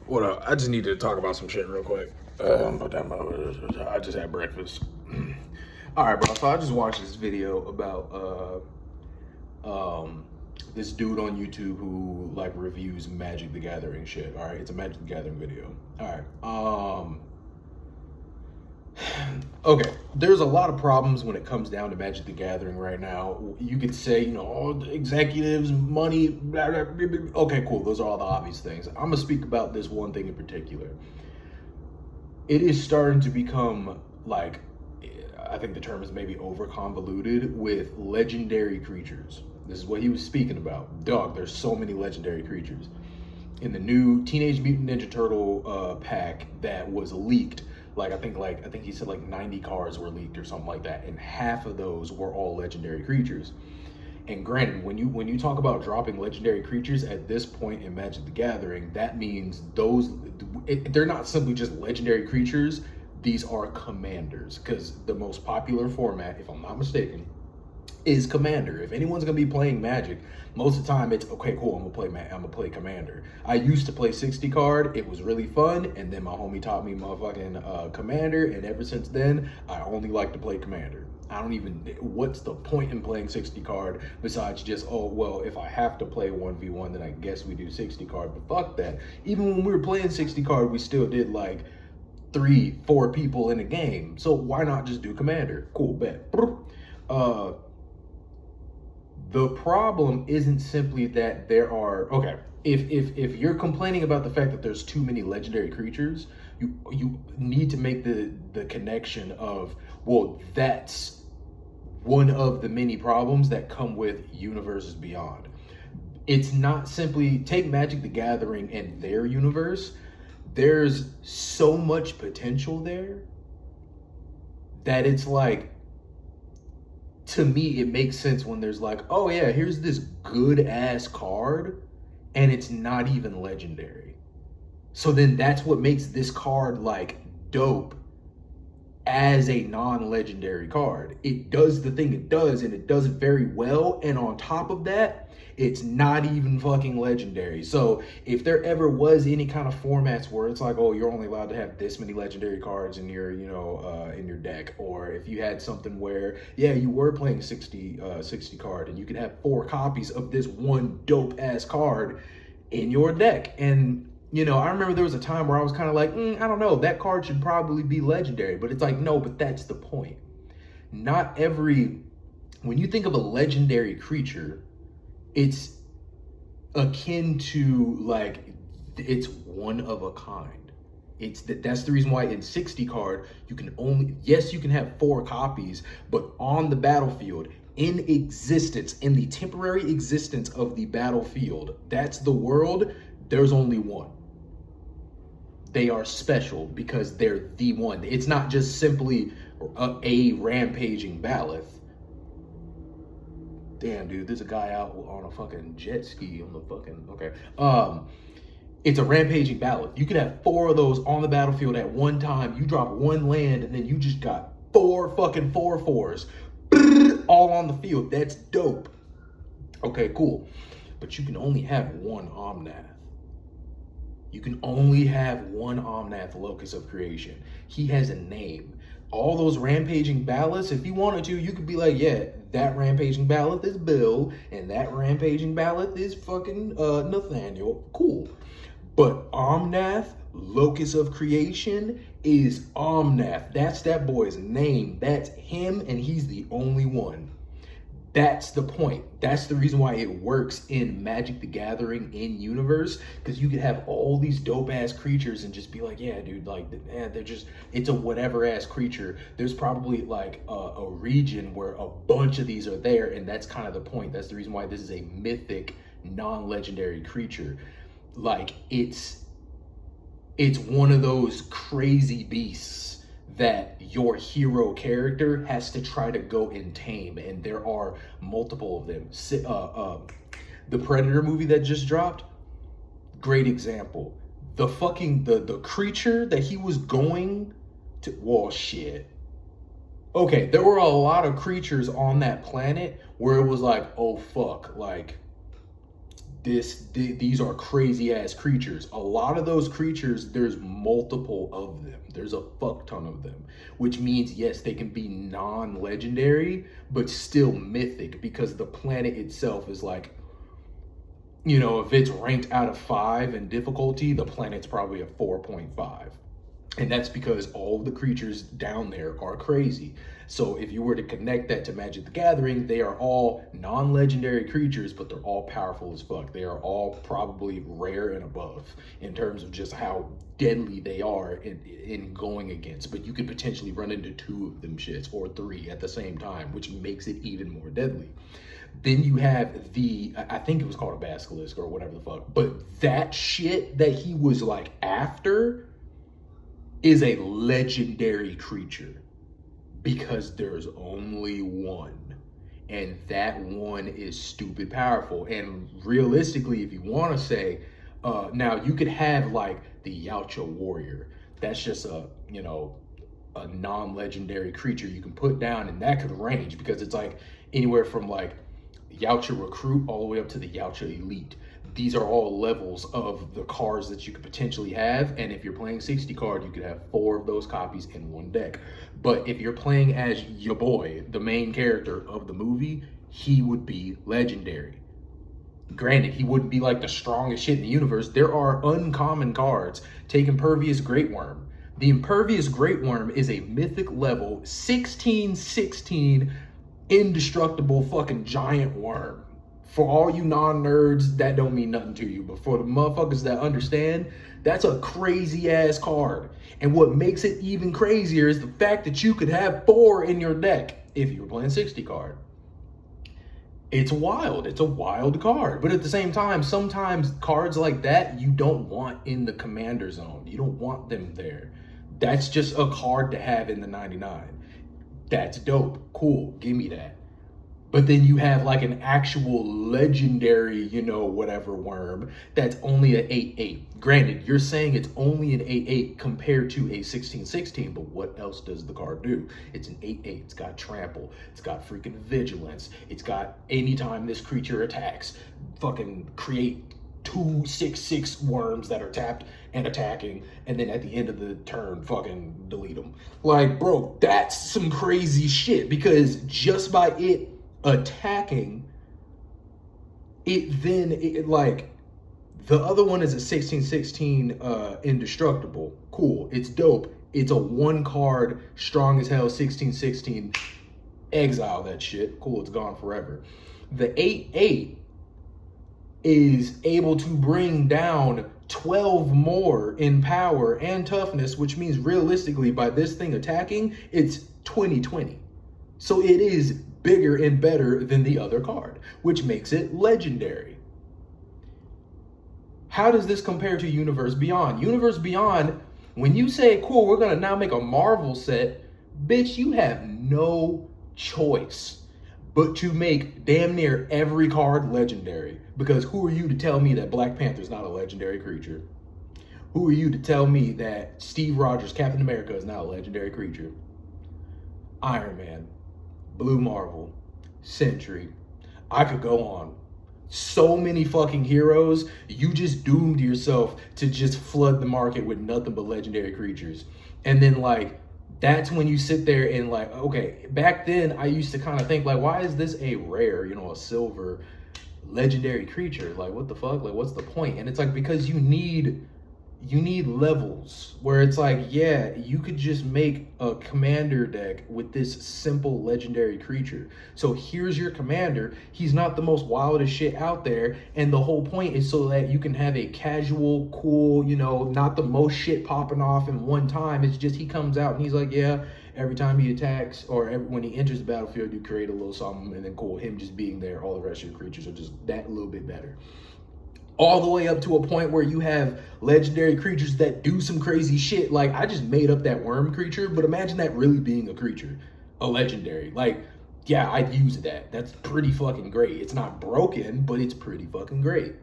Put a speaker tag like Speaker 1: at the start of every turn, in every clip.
Speaker 1: What up? I just needed to talk about some shit real quick. I just had breakfast. All right, bro. So I just watched this video about this dude on YouTube who like reviews Magic the Gathering shit. All right, it's a Magic the Gathering video. All right. Okay, there's a lot of problems when it comes down to Magic the Gathering right now. You could say, all the executives, money, blah, blah, blah, blah. Okay, cool. Those are all the obvious things. I'm going to speak about this one thing in particular. It is starting to become, like, I think the term is maybe over convoluted with legendary creatures. This is what he was speaking about. Dog, there's so many legendary creatures. In the new Teenage Mutant Ninja Turtle pack that was leaked, I think he said 90 cards were leaked or something like that, and half of those were all legendary creatures. And granted, when you talk about dropping legendary creatures at this point in Magic the Gathering, that means they're not simply just legendary creatures. These are commanders, because the most popular format, if I'm not mistaken, is Commander. If anyone's gonna be playing Magic, most of the time it's okay, cool. I'm gonna play Commander. I used to play 60 card. It was really fun, and then my homie taught me motherfucking Commander, and ever since then, I only like to play Commander. I don't even. What's the point in playing 60 card besides just, oh well, if I have to play 1v1, then I guess we do 60 card. But fuck that. Even when we were playing 60 card, we still did 3-4 people in a game. So why not just do Commander? Cool, bet. The problem isn't simply that there are, okay, if you're complaining about the fact that there's too many legendary creatures, you need to make the connection of, well, that's one of the many problems that come with Universes Beyond. It's not simply, take Magic the Gathering and their universe, there's so much potential there that it's to me, it makes sense when there's oh yeah, here's this good ass card and it's not even legendary. So then that's what makes this card dope as a non-legendary card. It does the thing it does, and it does it very well. And on top of that, it's not even fucking legendary. So if there ever was any kind of formats where it's oh, you're only allowed to have this many legendary cards in your, in your deck, or if you had something where, yeah, you were playing 60 card and you could have 4 copies of this one dope ass card in your deck. And I remember there was a time where I was kind of I don't know, that card should probably be legendary. But it's no, but that's the point. When you think of a legendary creature, it's akin to it's one of a kind. That's the reason why in 60 card, you can have 4 copies, but on the battlefield, in existence, in the temporary existence of the battlefield, that's the world, there's only one. They are special because they're the one. It's not just simply a rampaging Baloth. Damn, dude, there's a guy out on a fucking jet ski on the fucking, okay. It's a rampaging Baloth. You could have 4 of those on the battlefield at one time. You drop 1 land and then you just got 4 fucking 4/4s all on the field. That's dope. Okay, cool. But you can only have 1 Omnath. You can only have 1 Omnath, Locus of Creation. He has a name. All those rampaging Baloths, if you wanted to, you could be yeah, that rampaging Baloth is Bill, and that rampaging Baloth is fucking Nathaniel. Cool. But Omnath, Locus of Creation, is Omnath. That's that boy's name. That's him, and he's the only one. That's the point. That's the reason why it works in Magic the Gathering in universe, because you could have all these dope ass creatures and just be yeah, dude, they're just, it's a whatever ass creature. There's probably a region where a bunch of these are there, and that's kind of the point. That's the reason why this is a mythic, non-legendary creature. It's one of those crazy beasts that your hero character has to try to go and tame, and there are multiple of them. The Predator movie that just dropped, great example. The creature that he was going to, well, shit. Okay, there were a lot of creatures on that planet where it was oh fuck, these are crazy ass creatures. A lot of those creatures, there's multiple of them. There's a fuck ton of them, which means yes, they can be non-legendary, but still mythic because the planet itself is like, you know, if it's ranked out of 5 in difficulty, the planet's probably a 4.5. And that's because all of the creatures down there are crazy. So if you were to connect that to Magic the Gathering, they are all non-legendary creatures, but they're all powerful as fuck. They are all probably rare and above in terms of just how deadly they are in going against. But you could potentially run into 2 of them shits or 3 at the same time, which makes it even more deadly. Then you have I think it was called a basilisk or whatever the fuck, but that shit that he was like after is a legendary creature because there's only one, and that one is stupid powerful. And realistically, if you want to say, now you could have like the Yautja Warrior. That's just a non-legendary creature you can put down, and that could range because it's like anywhere from like Yautja Recruit all the way up to the Yautja Elite. These are all levels of the cards that you could potentially have, and if you're playing 60 card, you could have 4 of those copies in one deck. But if you're playing as your boy, the main character of the movie, he would be legendary. Granted, he wouldn't be like the strongest shit in the universe. There are uncommon cards. Take Impervious Great Worm. The Impervious Great Worm is a mythic level 16/16 indestructible fucking giant worm. For all you non-nerds, that don't mean nothing to you. But for the motherfuckers that understand, that's a crazy ass card. And what makes it even crazier is the fact that you could have 4 in your deck if you were playing 60 card. It's wild. It's a wild card. But at the same time, sometimes cards like that you don't want in the commander zone. You don't want them there. That's just a card to have in the 99. That's dope. Cool. Give me that. But then you have like an actual legendary, whatever worm that's only an 8/8. Granted, you're saying it's only an 8/8 compared to a 16/16, but what else does the card do? It's an 8/8. It's got trample. It's got freaking vigilance. It's got anytime this creature attacks, fucking create 2 6/6 worms that are tapped and attacking, and then at the end of the turn, fucking delete them. Like, bro, that's some crazy shit because just by it attacking it, then like the other one is a 16/16 indestructible. Cool, it's dope. It's a 1 card strong as hell 16/16. Exile that shit. Cool, it's gone forever. The 8/8 is able to bring down 12 more in power and toughness, which means realistically by this thing attacking, it's 20/20. So it is bigger and better than the other card, which makes it legendary. How does this compare to Universe Beyond? Universe Beyond, when you say, cool, we're gonna now make a Marvel set, bitch, you have no choice but to make damn near every card legendary. Because who are you to tell me that Black Panther's not a legendary creature? Who are you to tell me that Steve Rogers, Captain America, is not a legendary creature? Iron Man, Blue Marvel, Sentry. I could go on. So many fucking heroes. You just doomed yourself to just flood the market with nothing but legendary creatures. And then like, that's when you sit there and like, okay, back then I used to kind of think like, why is this a rare, a silver legendary creature? Like, what the fuck? Like, what's the point? And it's like, because you need levels where it's like, yeah, you could just make a commander deck with this simple legendary creature. So here's your commander. He's not the most wildest shit out there. And the whole point is so that you can have a casual, cool, not the most shit popping off in one time. It's just he comes out and he's like, yeah, every time he attacks or when he enters the battlefield, you create a little something, and then cool, him just being there, all the rest of your creatures are just that little bit better. All the way up to a point where you have legendary creatures that do some crazy shit. Like, I just made up that worm creature, but imagine that really being a creature, a legendary. Like, yeah, I'd use that. That's pretty fucking great. It's not broken, but it's pretty fucking great.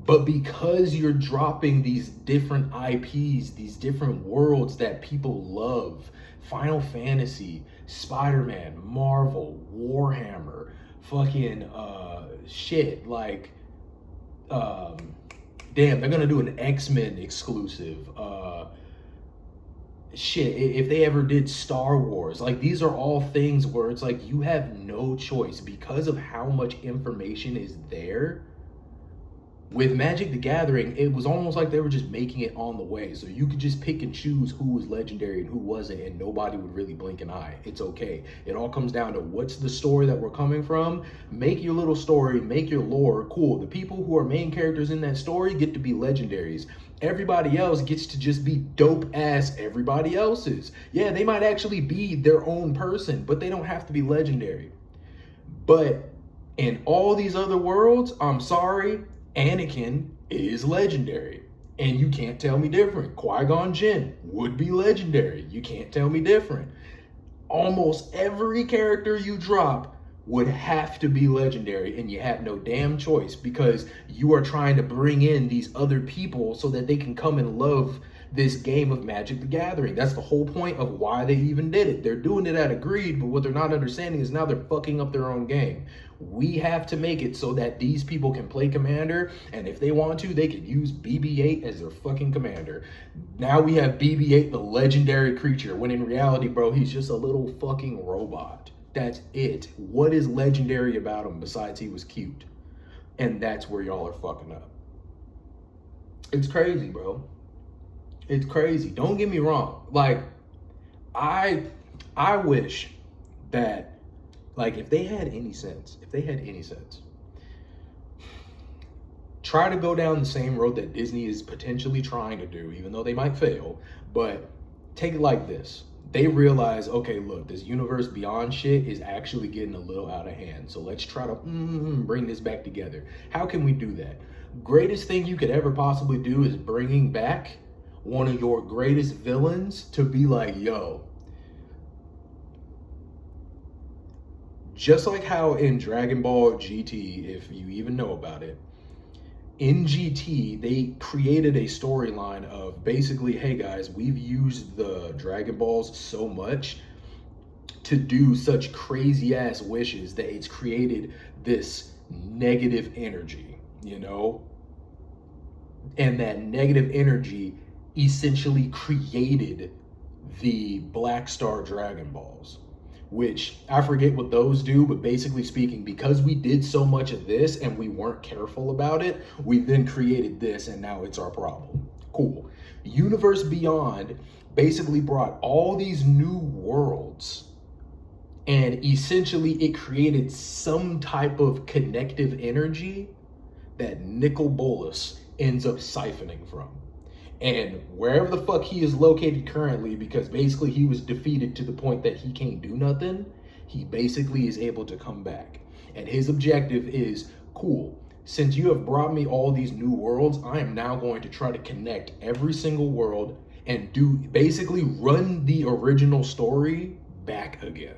Speaker 1: But because you're dropping these different IPs, these different worlds that people love, Final Fantasy, Spider-Man, Marvel, Warhammer, fucking shit, like um, damn, they're gonna do an X-Men exclusive. Shit, if they ever did Star Wars, like these are all things where it's like you have no choice because of how much information is there. With Magic the Gathering, it was almost like they were just making it on the way. So you could just pick and choose who was legendary and who wasn't, and nobody would really blink an eye. It's okay. It all comes down to what's the story that we're coming from. Make your little story, make your lore. Cool. The people who are main characters in that story get to be legendaries. Everybody else gets to just be dope ass everybody else's. Yeah, they might actually be their own person, but they don't have to be legendary. But in all these other worlds, I'm sorry, Anakin is legendary. And you can't tell me different. Qui-Gon Jinn would be legendary. You can't tell me different. Almost every character you drop would have to be legendary, and you have no damn choice because you are trying to bring in these other people so that they can come and love this game of Magic the Gathering. That's the whole point of why they even did it. They're doing it out of greed, but what they're not understanding is now they're fucking up their own game. We have to make it so that these people can play Commander, and if they want to, they can use BB-8 as their fucking Commander. Now we have BB-8, the legendary creature, when in reality, bro, he's just a little fucking robot. That's it. What is legendary about him besides he was cute? And that's where y'all are fucking up. It's crazy, bro. It's crazy. Don't get me wrong. Like, I wish that, like, if they had any sense, try to go down the same road that Disney is potentially trying to do, even though they might fail, but take it like this. They realize, okay, look, this universe beyond shit is actually getting a little out of hand. So let's try to bring this back together. How can we do that? Greatest thing you could ever possibly do is bringing back one of your greatest villains to be like, yo, just like how in Dragon Ball GT, if you even know about it, in GT, they created a storyline of basically, hey guys, we've used the Dragon Balls so much to do such crazy ass wishes that it's created this negative energy, you know? And that negative energy essentially created the Black Star Dragon Balls, which I forget what those do, but basically speaking, because we did so much of this and we weren't careful about it, we then created this and now it's our problem. Cool. Universe Beyond basically brought all these new worlds, and essentially it created some type of connective energy that Nicol Bolas ends up siphoning from. And wherever the fuck he is located currently, because basically he was defeated to the point that he can't do nothing, he basically is able to come back. And his objective is, cool, since you have brought me all these new worlds, I am now going to try to connect every single world and do basically run the original story back again.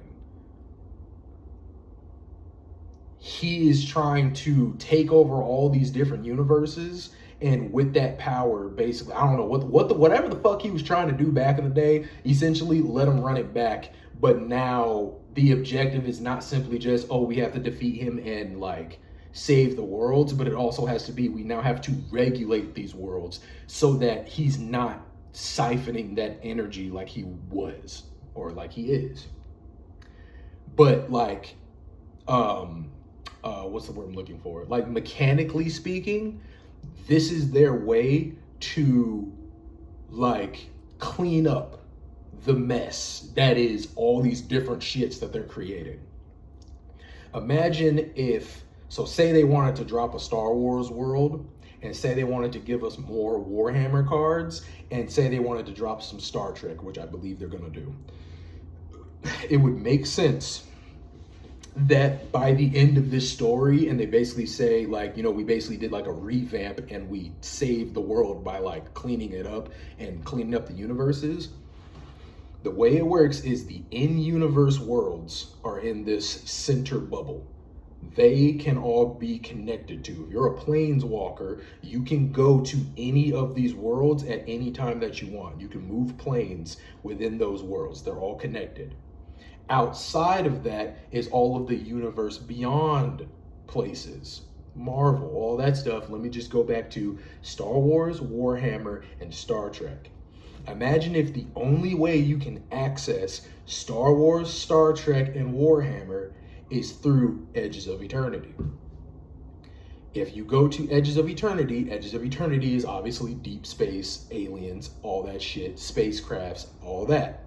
Speaker 1: He is trying to take over all these different universes, and with that power, basically, I don't know whatever the fuck he was trying to do back in the day, essentially let him run it back. But now the objective is not simply just, oh, we have to defeat him and like save the worlds, but it also has to be, we now have to regulate these worlds so that he's not siphoning that energy like he was or like he is. But like, what's the word I'm looking for? Like, mechanically speaking, this is their way to like clean up the mess that is all these different shits that they're creating. Imagine if, so say they wanted to drop a Star Wars world, and say they wanted to give us more Warhammer cards, and say they wanted to drop some Star Trek, which I believe they're gonna do. It would make sense that by the end of this story, and they basically say like, you know, we basically did like a revamp and we saved the world by like cleaning it up and cleaning up the universes. The way it works is the in-universe worlds are in this center bubble. They can all be connected to. If you're a planeswalker, you can go to any of these worlds at any time that you want. You can move planes within those worlds. They're all connected. Outside of that is all of the universe beyond places. Marvel, all that stuff. Let me just go back to Star Wars, Warhammer, and Star Trek. Imagine if the only way you can access Star Wars, Star Trek, and Warhammer is through Edges of Eternity. If you go to Edges of Eternity is obviously deep space, aliens, all that shit, spacecrafts, all that.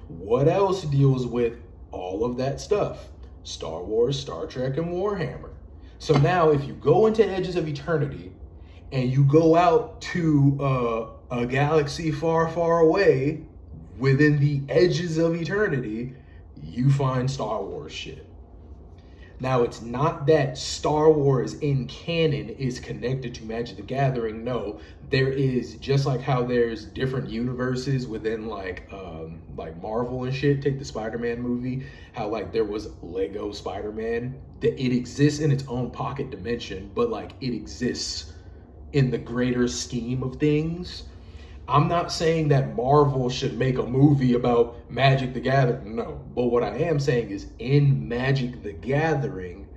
Speaker 1: What else deals with all of that stuff? Star Wars, Star Trek, and Warhammer. So now if you go into Edges of Eternity and you go out to a galaxy far, far away within the edges of eternity, you find Star Wars shit. Now, it's not that Star Wars in canon is connected to Magic the Gathering. No, there is, just like how there's different universes within like Marvel and shit. Take the Spider-Man movie, how like there was Lego Spider-Man. That it exists in its own pocket dimension, but like it exists in the greater scheme of things. I'm not saying that Marvel should make a movie about Magic the Gathering, no. But what I am saying is in Magic the Gathering,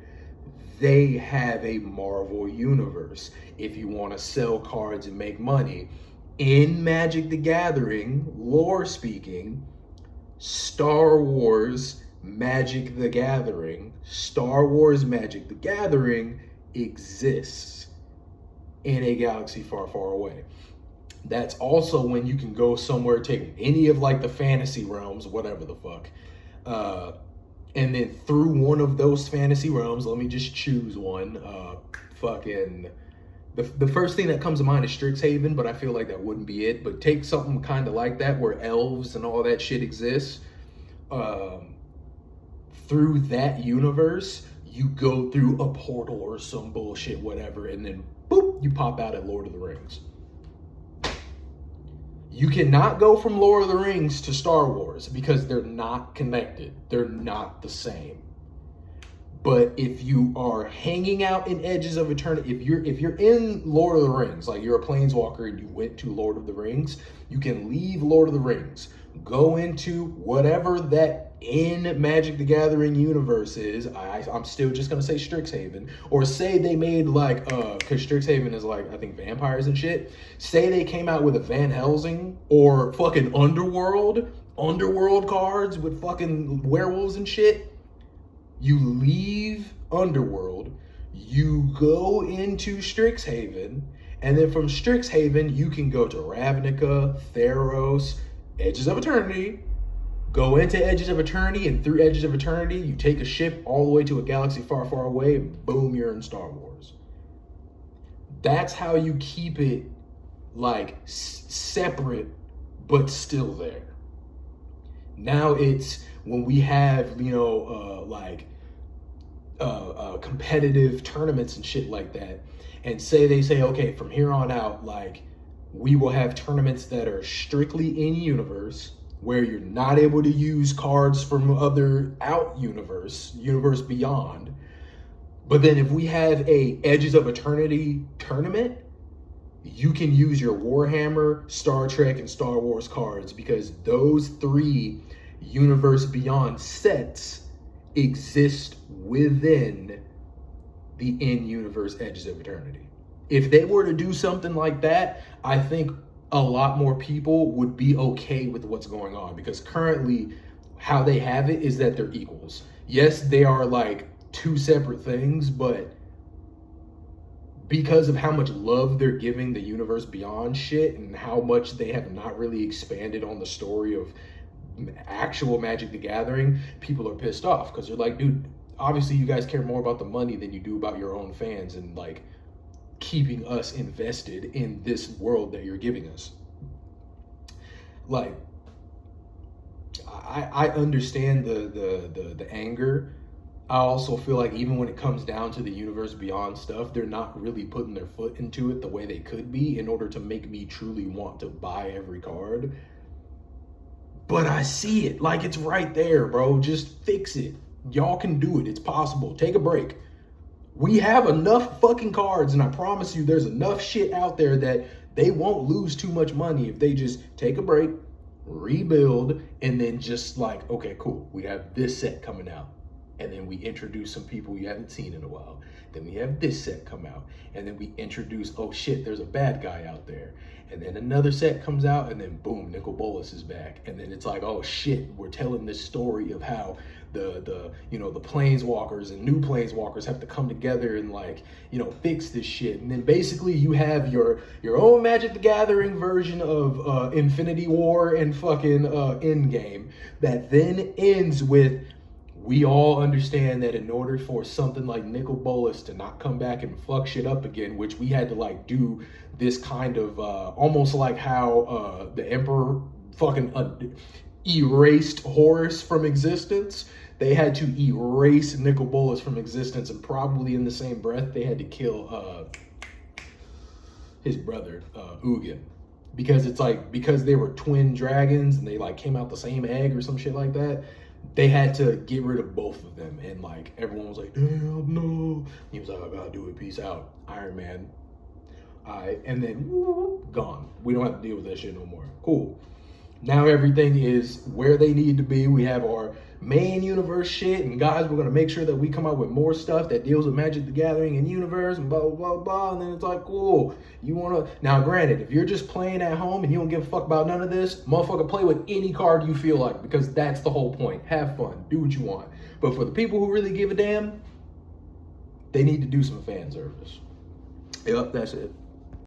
Speaker 1: they have a Marvel universe. If you want to sell cards and make money, in Magic the Gathering, lore speaking, Star Wars Magic the Gathering exists in a galaxy far, far away. That's also when you can go somewhere, take any of like the fantasy realms, whatever the fuck. And then through one of those fantasy realms, let me just choose one. The first thing that comes to mind is Strixhaven, but I feel like that wouldn't be it. But take something kind of like that where elves and all that shit exists. Through that universe, you go through a portal or some bullshit, whatever, and then boop, you pop out at Lord of the Rings. You cannot go from Lord of the Rings to Star Wars because they're not connected. They're not the same. But if you are hanging out in Edges of Eternity, if you're in Lord of the Rings, like you're a planeswalker and you went to Lord of the Rings, you can leave Lord of the Rings, go into whatever that in Magic the Gathering universe is. I'm still just gonna say Strixhaven, or say they made like because Strixhaven is like I think vampires and shit. Say they came out with a Van Helsing or fucking Underworld cards with fucking werewolves and shit. You leave Underworld, you go into Strixhaven, and then from Strixhaven you can go to Ravnica, Theros, Edges of Eternity. Go into Edges of Eternity, and through Edges of Eternity, you take a ship all the way to a galaxy far, far away, and boom, you're in Star Wars. That's how you keep it, like, separate, but still there. Now it's when we have, competitive tournaments and shit like that, and they say, okay, from here on out, like, we will have tournaments that are strictly in-universe, where you're not able to use cards from other universe beyond. But then if we have a Edges of Eternity tournament, you can use your Warhammer, Star Trek, and Star Wars cards because those three universe beyond sets exist within the in-universe Edges of Eternity. If they were to do something like that, I think a lot more people would be okay with what's going on, because currently how they have it is that they're equals. Yes, they are like two separate things, but because of how much love they're giving the universe beyond shit and how much they have not really expanded on the story of actual Magic the Gathering, people are pissed off because they're like, dude, obviously you guys care more about the money than you do about your own fans and like keeping us invested in this world that you're giving us. Like, I understand the anger. I also feel like even when it comes down to the universe beyond stuff, they're not really putting their foot into it the way they could be in order to make me truly want to buy every card. But I see it, like it's right there, bro. Just fix it. Y'all can do it. It's possible. Take a break. We have enough fucking cards, and I promise you there's enough shit out there that they won't lose too much money if they just take a break, rebuild, and then just like, okay, cool, we have this set coming out. and then we introduce some people you haven't seen in a while. Then we have this set come out, and then we introduce, oh shit, there's a bad guy out there. And then another set comes out, and then boom, Nicol Bolas is back. And then it's like, oh shit, we're telling this story of how the planeswalkers and new planeswalkers have to come together and like, fix this shit. And then basically you have your own Magic the Gathering version of Infinity War and fucking Endgame that then ends with, we all understand that in order for something like Nicol Bolas to not come back and fuck shit up again, which we had to like do this kind of almost like how the Emperor fucking erased Horus from existence. They had to erase Nicol Bolas from existence, and probably in the same breath they had to kill his brother Ugin, because it's like, because they were twin dragons and they like came out the same egg or some shit like that. They had to get rid of both of them, and like everyone was like, damn, no. He was like, I gotta do it, peace out. Iron Man. Alright, and then gone. We don't have to deal with that shit no more. Cool. Now everything is where they need to be. We have our main universe shit, and guys, we're gonna make sure that we come out with more stuff that deals with Magic the Gathering and universe and blah blah blah blah. And then it's like, cool. You wanna, now granted, if you're just playing at home and you don't give a fuck about none of this, motherfucker, play with any card you feel like, because that's the whole point. Have fun, do what you want. But for the people who really give a damn, they need to do some fan service. Yep, that's it.